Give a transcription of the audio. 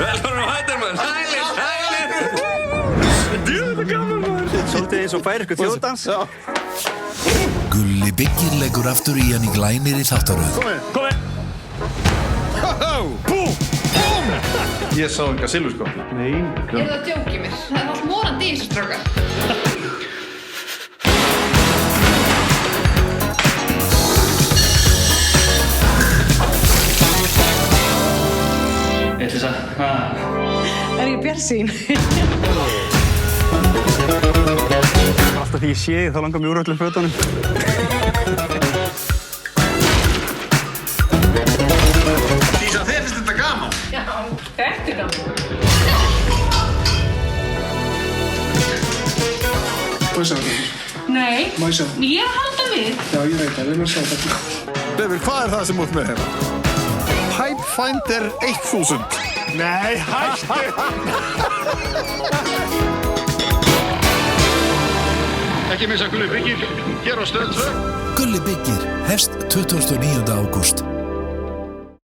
Velkomin á hættir maður. Sælir. Djöðu gaman maður. Svolítið eins og færisku þjóðdans. Gulli Byggir leggur aftur í hann í glænir í þáttaröð. Komið. Búm! Ég sá enga silfurskóp. Nei. Það að djóki mér? Það allt morandi í þessu strákar. Elisa, hvað? Er ég bjartsýn? Alltaf því ég sé þig, þá langar mér úr öllum fötunum. Dísa, þér finnst þetta gaman? Já, þetta er gaman. Má ég sjá þetta? Nei, Má ég sjá? ég er að halda við. Já, ég veit það, við erum að sjá þetta. Leifur, hvað er það sem út með hérna? Pipefinder 1000. Nei, hættu! Ekki missa Gulli Byggir, hér á Stöð 2. Gulli Byggir hefst 29. ágúst.